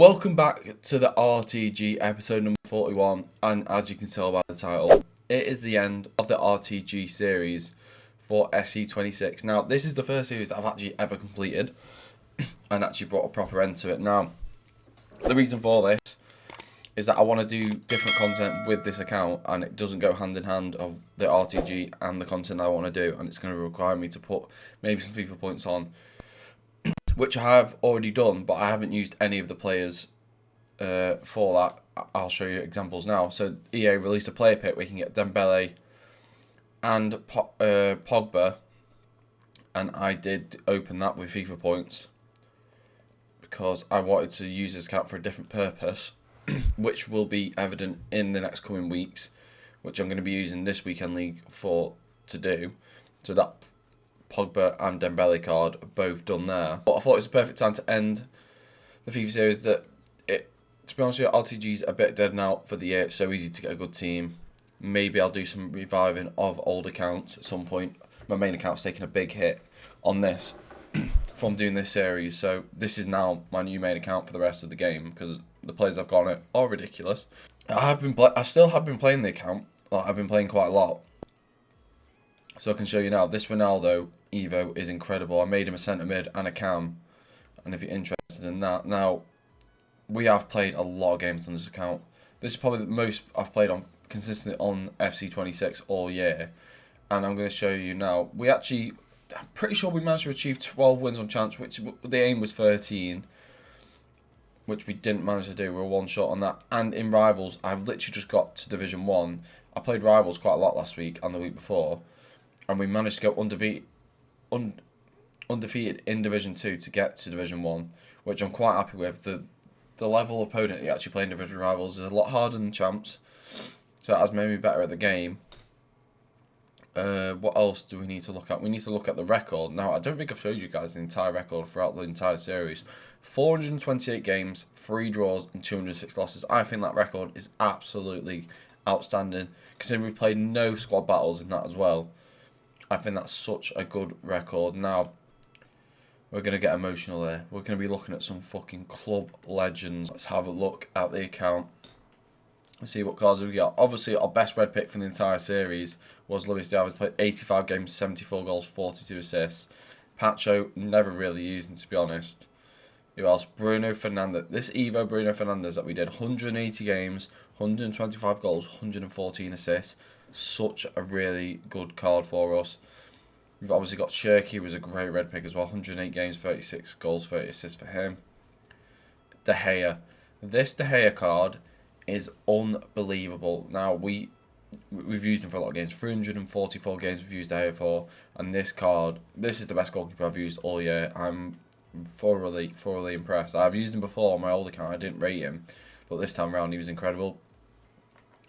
Welcome back to the RTG episode number 41, and as you can tell by the title, it is the end of the RTG series for SC26. Now, this is the first series that I've actually ever completed and actually brought a proper end to it. Now, the reason for this is that I want to do different content with this account, and it doesn't go hand in hand of the RTG and the content I want to do, and it's going to require me to put maybe some FIFA points on, which I have already done, but I haven't used any of the players for that. I'll show you examples now. So EA released a player pick where you can get Dembele and Pogba, and I did open that with FIFA points because I wanted to use this account for a different purpose, which will be evident in the next coming weeks, which I'm going to be using this weekend league to do. So that Pogba and Dembele card are both done there. But I thought it was a perfect time to end the FIFA series. To be honest with you, RTG's a bit dead now for the year. It's so easy to get a good team. Maybe I'll do some reviving of old accounts at some point. My main account's taking a big hit on this from doing this series. So this is now my new main account for the rest of the game because the players I've got on it are ridiculous. I still have been playing the account. I've been playing quite a lot. So I can show you now. This Ronaldo Evo is incredible. I made him a centre mid and a cam. And if you're interested in that. Now, we have played a lot of games on this account. This is probably the most I've played on consistently on FC26 all year. And I'm going to show you now. I'm pretty sure we managed to achieve 12 wins on chance, which the aim was 13. Which we didn't manage to do. We were one shot on that. And in Rivals, I've literally just got to Division 1. I played Rivals quite a lot last week and the week before. And we managed to go undefeated in Division 2 to get to Division 1, which I'm quite happy with. The level of opponent you actually play in Division Rivals is a lot harder than Champs, so that has made me better at the game. What else do we need to look at? We need to look at the record. Now, I don't think I've showed you guys the entire record throughout the entire series. 428 games, 3 draws, and 206 losses. I think that record is absolutely outstanding, considering we played no squad battles in that as well. I think that's such a good record. Now, we're going to get emotional there. We're going to be looking at some fucking club legends. Let's have a look at the account. Let's see what cards we got. Obviously, our best red pick from the entire series was Luis Diaz. Played 85 games, 74 goals, 42 assists. Pacho, never really used him, to be honest. Who else? Bruno Fernandes. This Evo Bruno Fernandes that we did. 180 games, 125 goals, 114 assists. Such a really good card for us. We've obviously got Shirky, who was a great red pick as well. 108 games, 36 goals, 30 assists for him. De Gea. This De Gea card is unbelievable. Now, we've used him for a lot of games. 344 games we've used De Gea for. And this card, this is the best goalkeeper I've used all year. I'm thoroughly impressed. I've used him before on my old account. I didn't rate him. But this time around, he was incredible.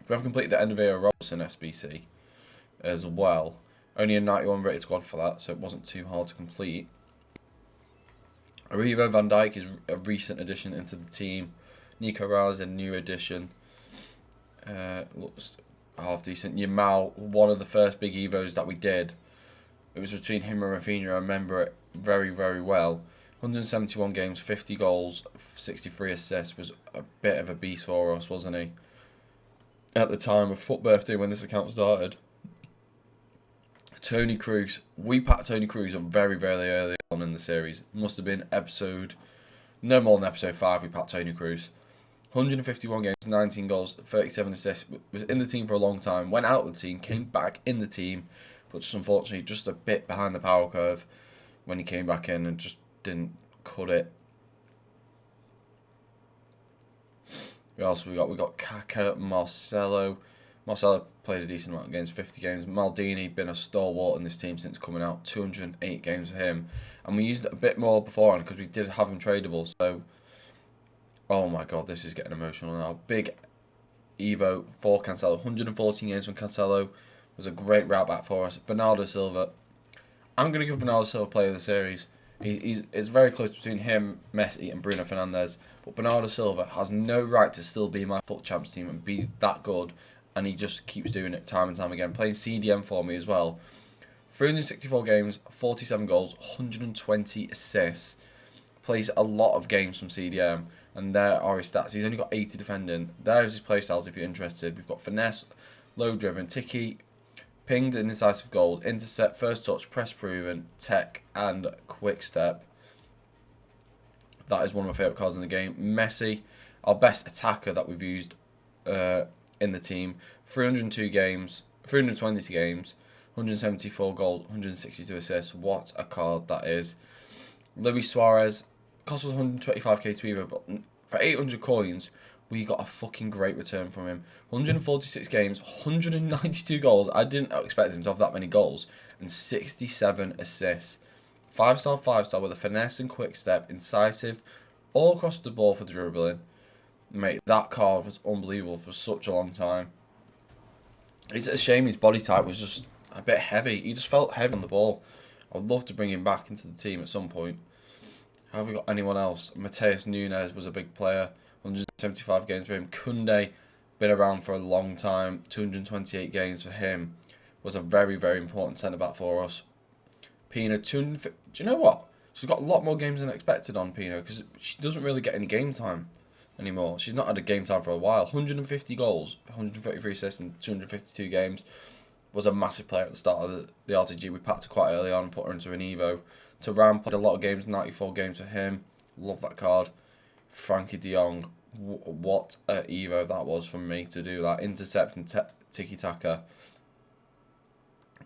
We have completed the End Of FUT SBC as well. Only a 91 rated squad for that, so it wasn't too hard to complete. Arrivo Van Dijk is a recent addition into the team. Nico Rao is a new addition. Looks half decent. Yamal, one of the first big Evos that we did. It was between him and Rafinha. I remember it very, very well. 171 games, 50 goals, 63 assists. Was a bit of a beast for us, wasn't he? At the time of FUT Birthday when this account started. Tony Cruz. We packed Tony Cruz up very, very early on in the series. Must have been no more than episode 5 we packed Tony Cruz. 151 games, 19 goals, 37 assists. Was in the team for a long time. Went out of the team, came back in the team. But just unfortunately just a bit behind the power curve when he came back in and just didn't cut it. What else we got? We got Kaka, Marcelo. Marcelo played a decent amount of games, 50 games. Maldini, been a stalwart in this team since coming out. 208 games for him. And we used it a bit more beforehand because we did have him tradable. So, oh my god, this is getting emotional now. Big Evo for Cancelo. 114 games from Cancelo. Was a great route back for us. Bernardo Silva. I'm going to give Bernardo Silva player of the series. It's very close between him, Messi, and Bruno Fernandes. But Bernardo Silva has no right to still be my FUT Champs team and be that good. And he just keeps doing it time and time again. Playing CDM for me as well. 364 games, 47 goals, 120 assists. Plays a lot of games from CDM. And there are his stats. He's only got 80 defending. There's his playstyles if you're interested. We've got finesse, low driven, ticky, pinged and incisive goal, intercept, first touch, press proven, tech, and quick step. That is one of my favourite cards in the game. Messi, our best attacker that we've used in the team. 302 games, 320 games, 174 goals, 162 assists. What a card that is. Luis Suarez, cost us 125k to either, but for 800 coins, we got a fucking great return from him. 146 games, 192 goals. I didn't expect him to have that many goals. And 67 assists. 5-star, 5-star with a finesse and quick step, incisive, all across the ball for the dribbling. Mate, that card was unbelievable for such a long time. It's a shame his body type was just a bit heavy. He just felt heavy on the ball. I'd love to bring him back into the team at some point. Have we got anyone else? Matheus Nunes was a big player. 175 games for him. Koundé, been around for a long time. 228 games for him. Was a very, very important centre-back for us. Pina, 250. Do you know what? She's got a lot more games than expected on Pina because she doesn't really get any game time anymore. She's not had a game time for a while. 150 goals, 133 assists in 252 games. Was a massive player at the start of the RTG. We packed her quite early on and put her into an Evo. Thuram played a lot of games, 94 games for him. Love that card. Frankie de Jong, what a Evo that was from me to do that. Intercept and tiki-taka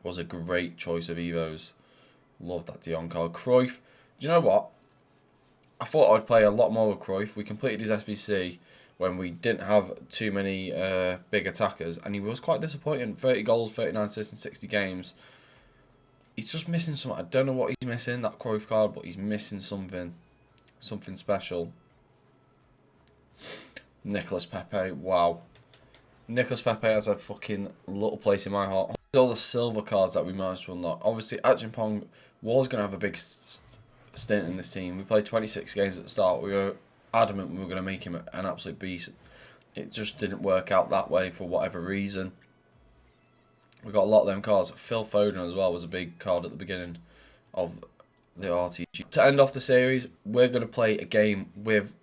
was a great choice of Evos. Love that de Jong card. Cruyff, do you know what? I thought I would play a lot more with Cruyff. We completed his SBC when we didn't have too many big attackers, and he was quite disappointing. 30 goals, 39 assists in 60 games. He's just missing something. I don't know what he's missing, that Cruyff card, but he's missing something. Something special. Nicolas Pepe, wow. Nicolas Pepe has a fucking little place in my heart. All the silver cards that we managed to unlock. Obviously, Achimpong was going to have a big stint in this team. We played 26 games at the start. We were adamant we were going to make him an absolute beast. It just didn't work out that way for whatever reason. We got a lot of them cards. Phil Foden as well was a big card at the beginning of the RTG. To end off the series, we're going to play a game with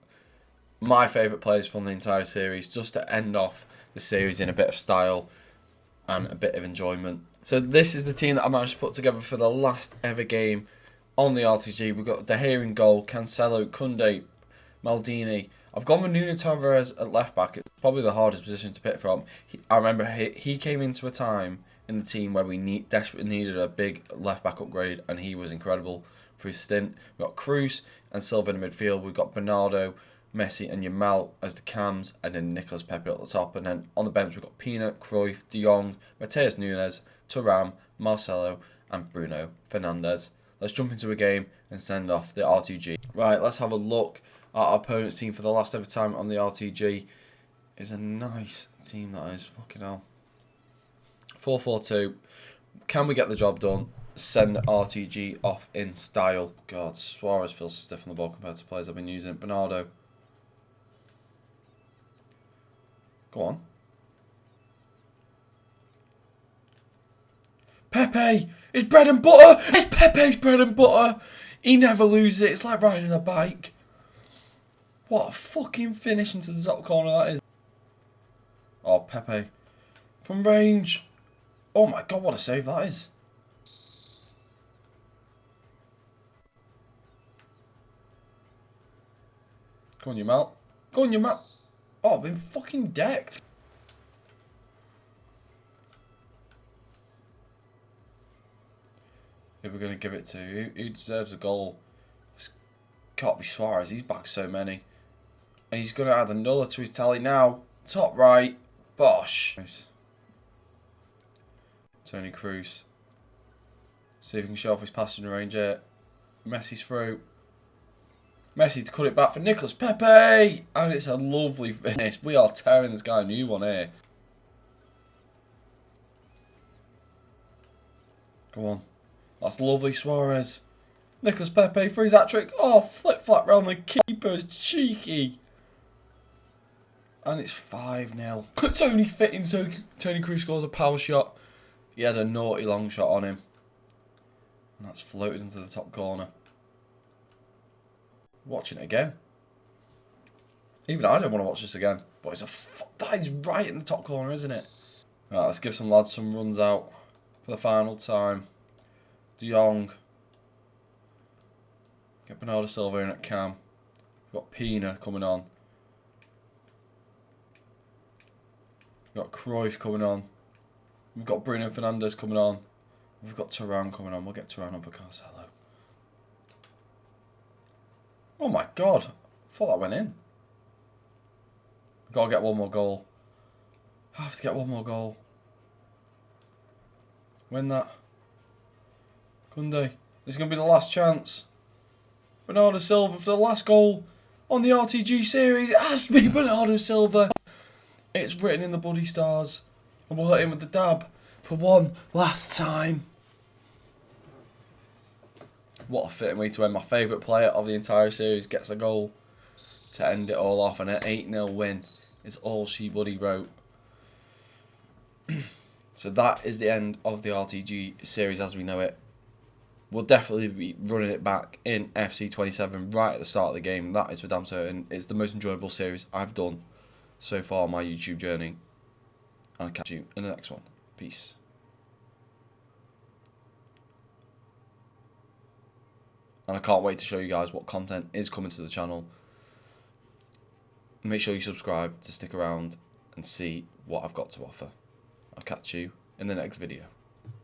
my favourite players from the entire series, just to end off the series in a bit of style and a bit of enjoyment. So this is the team that I managed to put together for the last ever game on the RTG. We've got De Gea in goal, Cancelo, Koundé, Maldini. I've gone with Nuno Tavares at left back. It's probably the hardest position to pick from. I remember he came into a time in the team where we desperately needed a big left back upgrade, and he was incredible for his stint. We've got Cruz and Silva in the midfield. We've got Bernardo, Messi and Yamal as the cams, and then Nicolas Pepe at the top. And then on the bench we've got Pina, Cruyff, De Jong, Matheus Nunes, Thuram, Marcelo and Bruno Fernandes. Let's jump into a game and send off the RTG. Right, let's have a look at our opponent's team for the last ever time on the RTG. It's a nice team, that is. Fucking hell. 4-4-2. Can we get the job done? Send the RTG off in style. God, Suarez feels stiff on the ball compared to players I've been using. Bernardo. Go on. Pepe! It's bread and butter! It's Pepe's bread and butter! He never loses it. It's like riding a bike. What a fucking finish into the top corner that is. Oh, Pepe. From range. Oh my god, what a save that is. Go on, Yamal. Go on, Yamal. Oh, I've been fucking decked. Who we're going to give it to? Who deserves a goal? It's can't be Suarez. He's bagged so many. And he's going to add another to his tally now. Top right. Bosh. Nice. Tony Cruz. See if he can show off his passing range here. Messi's through. Messi to cut it back for Nicolas Pepe. And it's a lovely finish. We are tearing this guy a new one here. Go on. That's lovely, Suarez. Nicolas Pepe for his hat-trick. Oh, flip-flap round the keeper. Cheeky. And it's 5-0. Tony fitting, so Tony Cruz scores a power shot. He had a naughty long shot on him. And that's floated into the top corner. Watching it again. Even I don't want to watch this again. But that is right in the top corner, isn't it? Right, let's give some lads some runs out for the final time. De Jong. Get Bernardo Silva in at cam. We've got Pina coming on. We've got Cruyff coming on. We've got Bruno Fernandes coming on. We've got Turan coming on. We'll get Turan on for Cancelo. Oh my god. I thought that went in. We've got to get one more goal. I have to get one more goal. Win that. Kunde. This is going to be the last chance. Bernardo Silva for the last goal on the RTG series. It has to be Bernardo Silva. It's written in the bloody stars. And we'll hit him with the dab for one last time. What a fitting way to end. My favourite player of the entire series gets a goal to end it all off. And an 8-0 win is all she bloody wrote. So that is the end of the RTG series as we know it. We'll definitely be running it back in FC 27 right at the start of the game. That is for damn certain. It's the most enjoyable series I've done so far on my YouTube journey. And I'll catch you in the next one. Peace. And I can't wait to show you guys what content is coming to the channel. Make sure you subscribe to stick around and see what I've got to offer. I'll catch you in the next video.